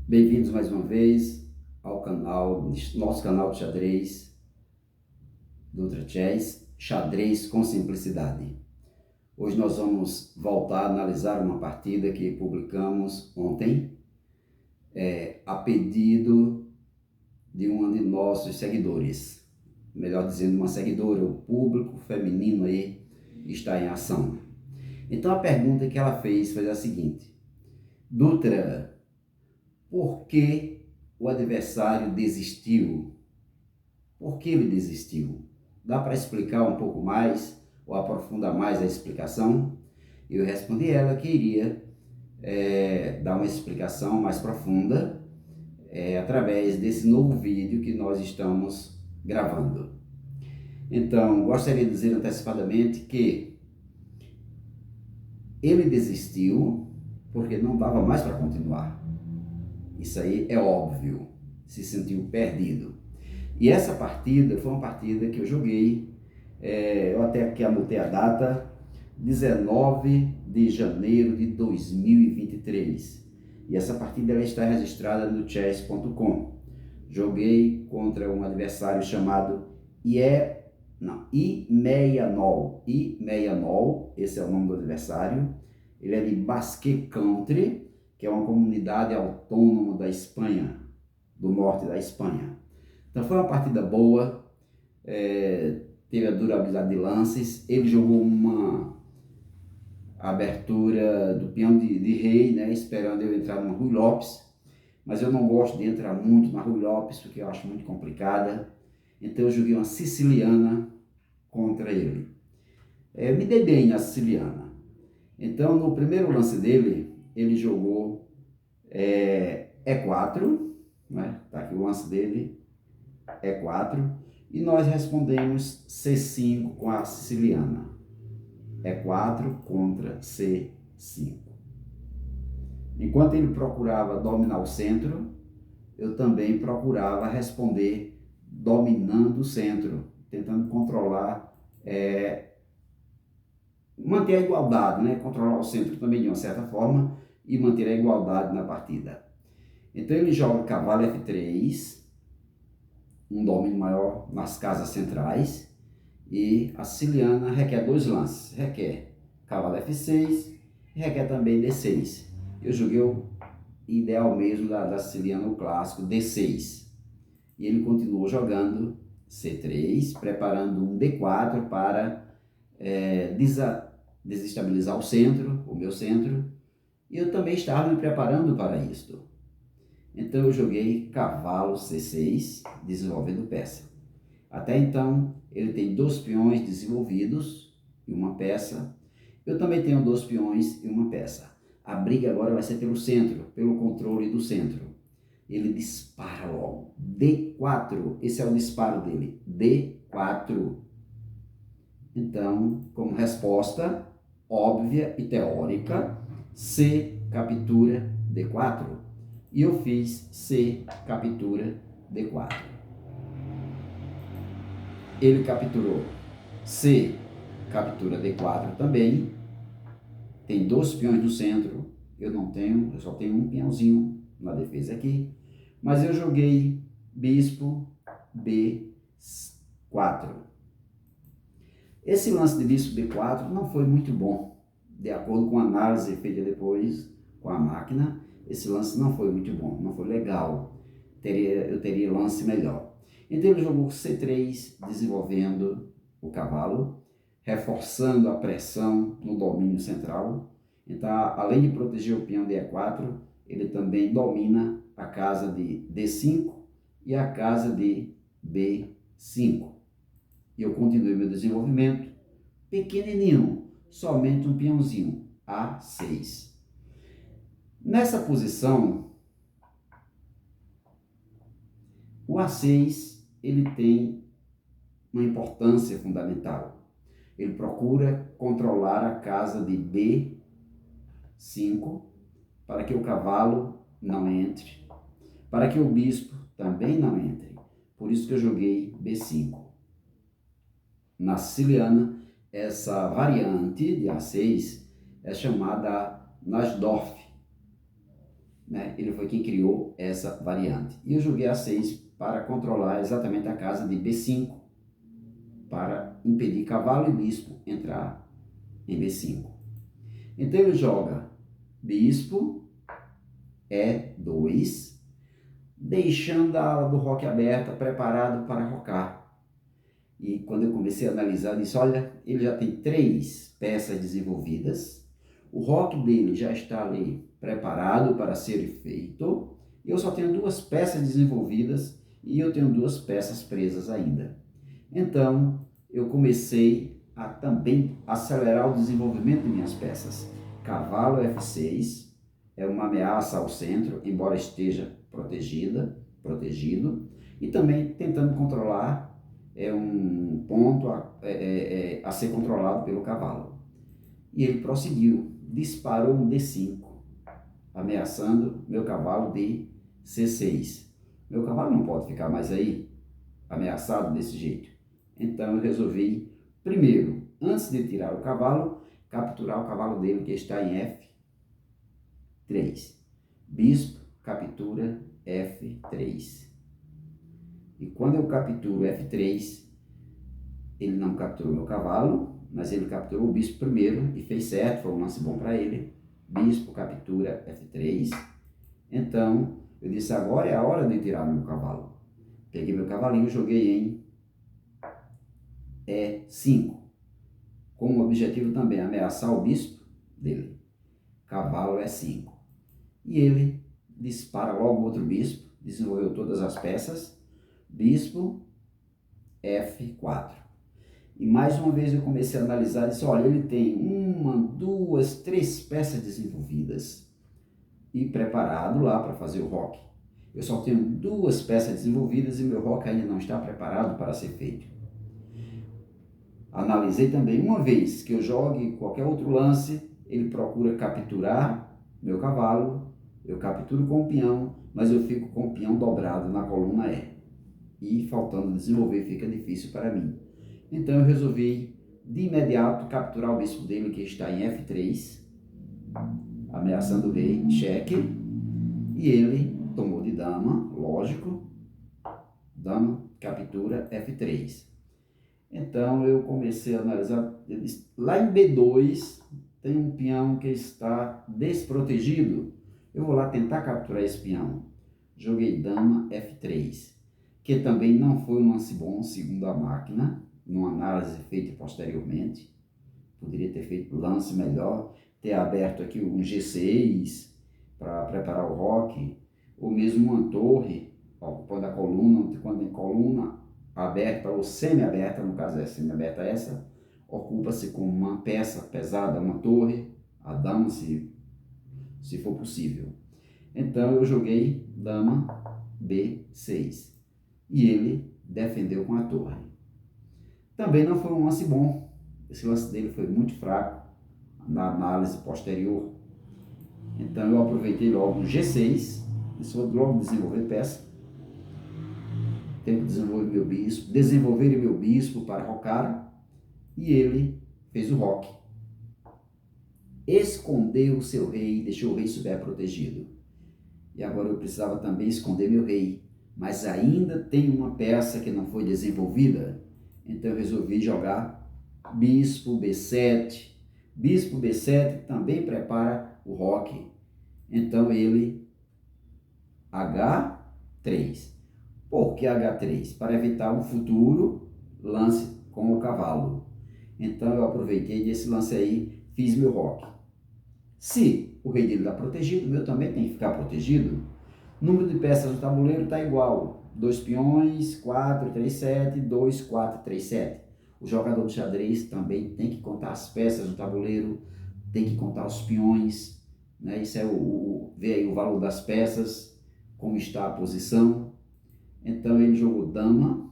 Bem-vindos mais uma vez ao nosso canal de xadrez, Dutra Chess, Xadrez com Simplicidade. Hoje nós vamos voltar a analisar uma partida que publicamos ontem, a pedido de uma de nossos seguidores, melhor dizendo, uma seguidora. O público feminino aí está em ação. Então a pergunta que ela fez foi a seguinte: Dutra, por que o adversário desistiu? Por que ele desistiu? Dá para explicar um pouco mais ou aprofundar mais a explicação? Eu respondi ela que iria dar uma explicação mais profunda através desse novo vídeo que nós estamos gravando. Então, gostaria de dizer antecipadamente que ele desistiu porque não dava mais para continuar. Isso aí é óbvio, se sentiu perdido. E essa partida foi uma partida que eu joguei, eu até aqui anotei a data, 19 de janeiro de 2023. E essa partida ela está registrada no chess.com. Joguei contra um adversário chamado Imeyanol. Imeyanol, esse é o nome do adversário. Ele é de Basque Country, que é uma comunidade autônoma da Espanha, do norte da Espanha. Então foi uma partida boa, teve a durabilidade de lances. Ele jogou uma abertura do peão de rei, né, esperando eu entrar numa Ruy Lopes, mas eu não gosto de entrar muito na Ruy Lopes porque eu acho muito complicada. Então eu joguei uma siciliana contra ele. Me dei bem na siciliana. Então no primeiro lance dele, ele jogou E4, né? Tá aqui o lance dele, E4, e nós respondemos C5 com a siciliana. E4 contra C5. Enquanto ele procurava dominar o centro, eu também procurava responder dominando o centro, tentando controlar, manter a igualdade, né? Controlar o centro também de uma certa forma e manter a igualdade na partida. Então ele joga cavalo F3, um domínio maior nas casas centrais, e a siciliana requer dois lances, requer cavalo F6 e requer também D6. Eu joguei o ideal mesmo da siciliana, o clássico, D6. E ele continuou jogando C3, preparando um D4 para desestabilizar o centro, o meu centro, e eu também estava me preparando para isto. Então eu joguei cavalo C6, desenvolvendo peça. Até então ele tem 2 peões desenvolvidos e uma peça. Eu também tenho 2 peões e uma peça. A briga agora vai ser pelo centro, pelo controle do centro. Ele dispara logo. D4, esse é o disparo dele. D4. Então, como resposta óbvia e teórica, C captura D4. E eu fiz C captura D4. Ele capturou. C captura D4 também. Tem 2 peões no centro. Eu não tenho, eu só tenho um peãozinho na defesa aqui. Mas eu joguei bispo B4. Esse lance de bispo B4 não foi muito bom. De acordo com a análise feita depois com a máquina, esse lance não foi muito bom, não foi legal. Eu teria lance melhor. Então ele jogou C3, desenvolvendo o cavalo, reforçando a pressão no domínio central. Então, além de proteger o peão de E4, ele também domina a casa de D5 e a casa de B5. E eu continuei meu desenvolvimento pequenininho, somente um peãozinho, A6. Nessa posição, o A6 ele tem uma importância fundamental. Ele procura controlar a casa de B5 para que o cavalo não entre, para que o bispo também não entre. Por isso que eu joguei B5. Na siciliana, essa variante de A6 é chamada Najdorf. né? Ele foi quem criou essa variante. E eu joguei A6 para controlar exatamente a casa de B5, para impedir cavalo e bispo entrar em B5. Então ele joga bispo, E2, deixando a ala do roque aberta, preparado para rocar. E quando eu comecei a analisar, eu disse, olha, ele já tem 3 peças desenvolvidas, o roque dele já está ali preparado para ser feito, eu só tenho 2 peças desenvolvidas e eu tenho 2 peças presas ainda. Então, eu comecei a também acelerar o desenvolvimento de minhas peças. Cavalo F6 é uma ameaça ao centro, embora esteja protegido, e também tentando controlar um ponto a ser controlado pelo cavalo. E ele prosseguiu, disparou um D5, ameaçando meu cavalo de C6. Meu cavalo não pode ficar mais aí, ameaçado desse jeito. Então eu resolvi, primeiro, antes de tirar o cavalo, capturar o cavalo dele que está em F3. Bispo captura F3. E quando eu capturo F3, ele não capturou meu cavalo, mas ele capturou o bispo primeiro e fez certo, foi um lance bom para ele. Bispo captura F3. Então, eu disse, agora é a hora de tirar meu cavalo. Peguei meu cavalinho e joguei em E5, com o objetivo também ameaçar o bispo dele. Cavalo E5. E ele dispara logo outro bispo, desenvolveu todas as peças. Bispo F4. E mais uma vez eu comecei a analisar e disse, olha, ele tem 1, 2, 3 peças desenvolvidas e preparado lá para fazer o roque. Eu só tenho 2 peças desenvolvidas e meu roque ainda não está preparado para ser feito. Analisei também, uma vez que eu jogue qualquer outro lance, ele procura capturar meu cavalo, eu capturo com o peão, mas eu fico com o peão dobrado na coluna E. E faltando desenvolver fica difícil para mim. Então eu resolvi de imediato capturar o bispo dele que está em F3, ameaçando o rei, cheque, e ele tomou de dama, lógico, dama, captura F3. Então eu comecei a analisar, lá em B2 tem um peão que está desprotegido, eu vou lá tentar capturar esse peão. Joguei dama F3, que também não foi um lance bom segundo a máquina, numa análise feita posteriormente. Poderia ter feito lance melhor, ter aberto aqui um G6 para preparar o roque, ou mesmo uma torre, ocupando a coluna, quando tem coluna aberta ou semi-aberta, no caso é semi-aberta essa, ocupa-se com uma peça pesada, uma torre, a dama se for possível. Então eu joguei dama B6 e ele defendeu com a torre. Também não foi um lance bom, esse lance dele foi muito fraco na análise posterior. Então eu aproveitei logo um G6, vou logo desenvolver peça. Tenho que desenvolver meu bispo para rocar, e ele fez o roque. Escondeu o seu rei, deixou o rei super protegido. E agora eu precisava também esconder meu rei, mas ainda tem uma peça que não foi desenvolvida. Então eu resolvi jogar bispo B7. Bispo B7 também prepara o roque. Então ele H3. Por que H3? Para evitar um futuro lance com o cavalo. Então eu aproveitei desse lance aí, fiz meu roque. Se o rei dele está protegido, o meu também tem que ficar protegido. O número de peças do tabuleiro está igual. 2 peões, 4, 3, 7, 2, 4, 3, 7. O jogador de xadrez também tem que contar as peças do tabuleiro, tem que contar os peões, né? Isso é ver aí o valor das peças, como está a posição. Então ele jogou dama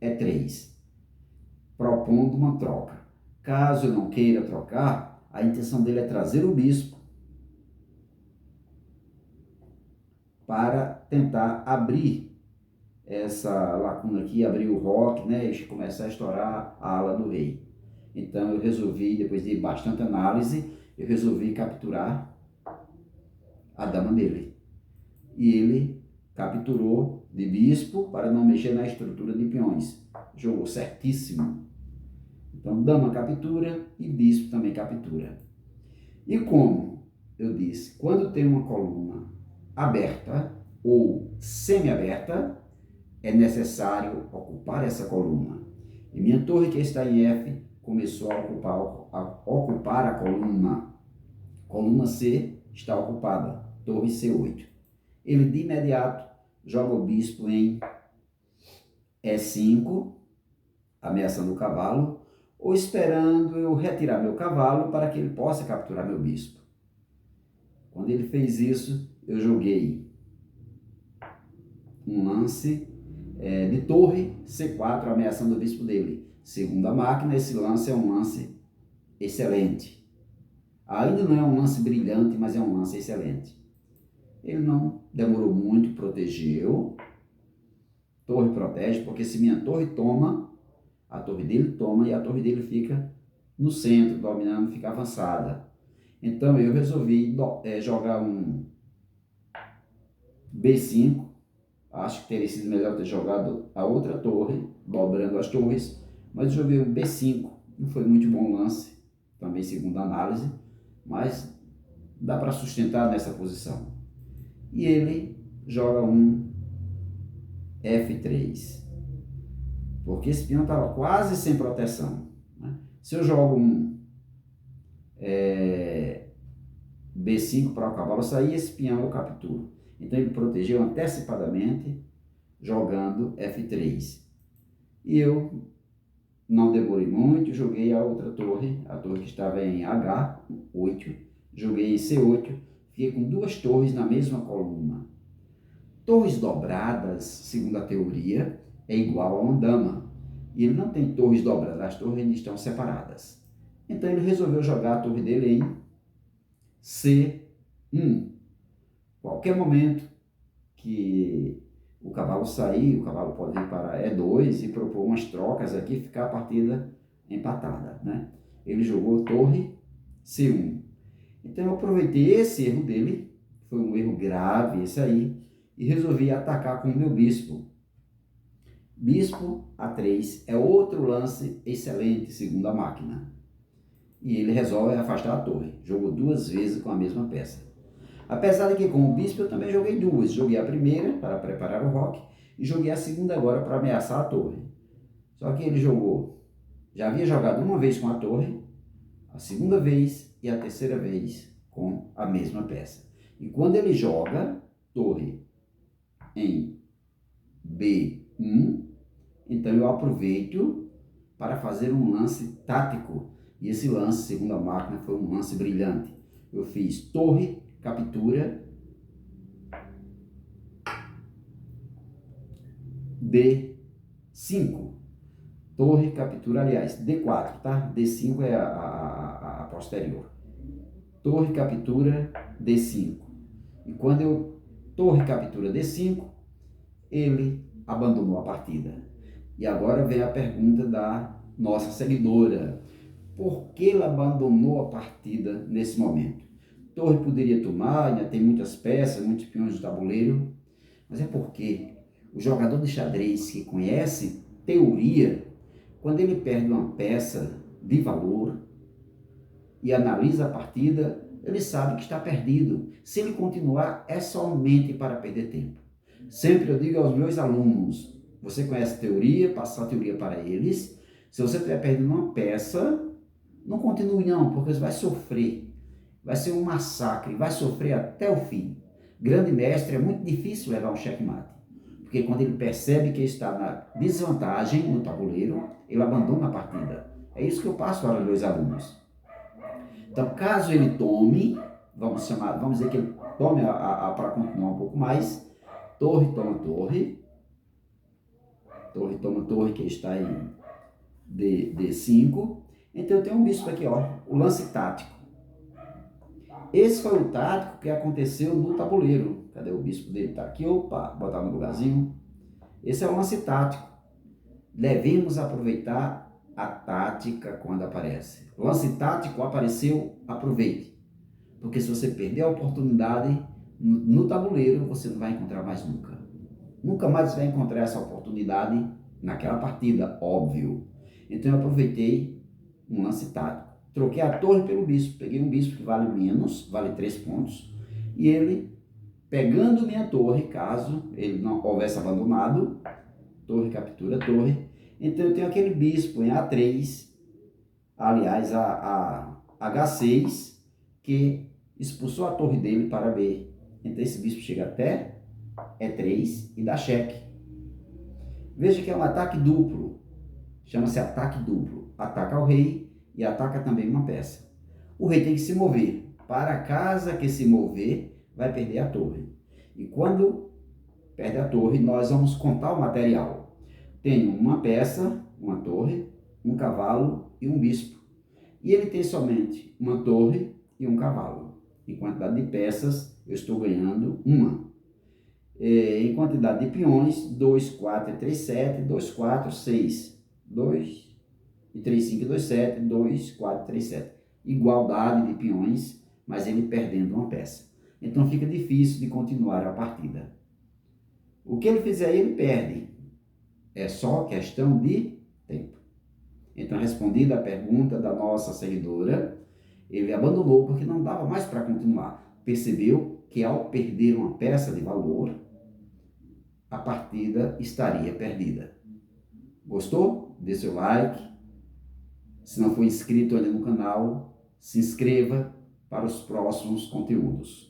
E3, propondo uma troca. Caso eu não queira trocar, a intenção dele é trazer o bispo para tentar abrir essa lacuna aqui, abrir o roque, né, e começar a estourar a ala do rei. Então eu resolvi, depois de bastante análise, eu resolvi capturar a dama dele. E ele capturou de bispo para não mexer na estrutura de peões. Jogou certíssimo. Então, dama captura e bispo também captura. E como eu disse, quando tem uma coluna aberta ou semi-aberta, é necessário ocupar essa coluna. E minha torre, que está em F, começou a ocupar a coluna. Coluna C está ocupada, torre C8. Ele de imediato joga o bispo em E5, ameaçando o cavalo, ou esperando eu retirar meu cavalo para que ele possa capturar meu bispo. Quando ele fez isso, eu joguei um lance de torre C4, ameaçando o bispo dele. Segundo a máquina, esse lance é um lance excelente. Ainda não é um lance brilhante, mas é um lance excelente. Ele não demorou muito, protegeu. Torre protege, porque se minha torre toma, a torre dele toma e a torre dele fica no centro, dominando, fica avançada. Então eu resolvi jogar um B5. Acho que teria sido melhor ter jogado a outra torre, dobrando as torres, mas eu joguei um B5. Não foi muito bom lance, também segundo a análise, mas dá para sustentar nessa posição. E ele joga um F3, porque esse peão estava quase sem proteção, né? Se eu jogo um B5 para o cavalo sair, esse peão eu capturo. Então ele protegeu antecipadamente jogando F3. E eu não demorei muito, joguei a outra torre, a torre que estava em H8, joguei em C8, fiquei com duas torres na mesma coluna. Torres dobradas, segundo a teoria, é igual a uma dama. E ele não tem torres dobradas, as torres ainda estão separadas. Então ele resolveu jogar a torre dele em C1. Qualquer momento que o cavalo sair, o cavalo pode ir para E2 e propor umas trocas aqui e ficar a partida empatada, né? Ele jogou torre C1. Então eu aproveitei esse erro dele, foi um erro grave esse aí, e resolvi atacar com o meu bispo. Bispo A3 é outro lance excelente, segundo a máquina. E ele resolve afastar a torre. Jogou duas vezes com a mesma peça. Apesar de que com o bispo eu também joguei duas. Joguei a primeira para preparar o roque e joguei a segunda agora para ameaçar a torre. Só que ele jogou, já havia jogado uma vez com a torre, a segunda vez e a terceira vez com a mesma peça. E quando ele joga torre em B1, então eu aproveito para fazer um lance tático. E esse lance, segundo a máquina, foi um lance brilhante. Eu fiz torre, captura, D5. Torre, captura, aliás, D4, tá? D5 é a posterior. Torre, captura, D5. E quando eu torre, captura, D5, ele abandonou a partida. E agora vem a pergunta da nossa seguidora. Por que ela abandonou a partida nesse momento? Torre poderia tomar, ainda tem muitas peças, muitos peões de tabuleiro, mas é porque o jogador de xadrez que conhece teoria, quando ele perde uma peça de valor e analisa a partida, ele sabe que está perdido. Se ele continuar, é somente para perder tempo. Sempre eu digo aos meus alunos, você conhece teoria, passa a teoria para eles. Se você estiver perdendo uma peça, não continue não, porque você vai sofrer. Vai ser um massacre, vai sofrer até o fim. Grande mestre, é muito difícil levar um checkmate, porque quando ele percebe que está na desvantagem no tabuleiro, ele abandona a partida. É isso que eu passo para os meus alunos. Então, caso ele tome, vamos dizer que ele tome para continuar um pouco mais, torre toma torre, torre toma torre, que está em D5. Então eu tenho um bispo aqui, ó, o lance tático. Esse foi o tático que aconteceu no tabuleiro. Cadê o bispo dele? Tá aqui, opa, botar no lugarzinho. Esse é o lance tático. Devemos aproveitar a tática quando aparece. O lance tático apareceu, aproveite. Porque se você perder a oportunidade, no tabuleiro você não vai encontrar mais nunca. Nunca mais você vai encontrar essa oportunidade naquela partida, óbvio. Então eu aproveitei um lance tático. Troquei a torre pelo bispo. Peguei um bispo que vale menos, vale 3 pontos. E ele, pegando minha torre, caso ele não houvesse abandonado, torre captura torre. Então eu tenho aquele bispo em A3, aliás, a H6, que expulsou a torre dele para B. Então esse bispo chega até E3 e dá cheque. Veja que é um ataque duplo. Chama-se ataque duplo. Ataca o rei e ataca também uma peça. O rei tem que se mover. Para a casa que se mover, vai perder a torre. E quando perde a torre, nós vamos contar o material. Tenho uma peça, uma torre, um cavalo e um bispo. E ele tem somente uma torre e um cavalo. Em quantidade de peças, eu estou ganhando uma. Em quantidade de peões, 2, 4 e 3, 7, 2, 4, 6, 2 e 3, 5 e 2, 7, 2, 4, 3, 7. Igualdade de peões, mas ele perdendo uma peça. Então fica difícil de continuar a partida. O que ele fizer, ele perde. É só questão de tempo. Então, respondida a pergunta da nossa seguidora, ele abandonou porque não dava mais para continuar. Percebeu que ao perder uma peça de valor, a partida estaria perdida. Gostou? Dê seu like. Se não for inscrito ainda no canal, se inscreva para os próximos conteúdos.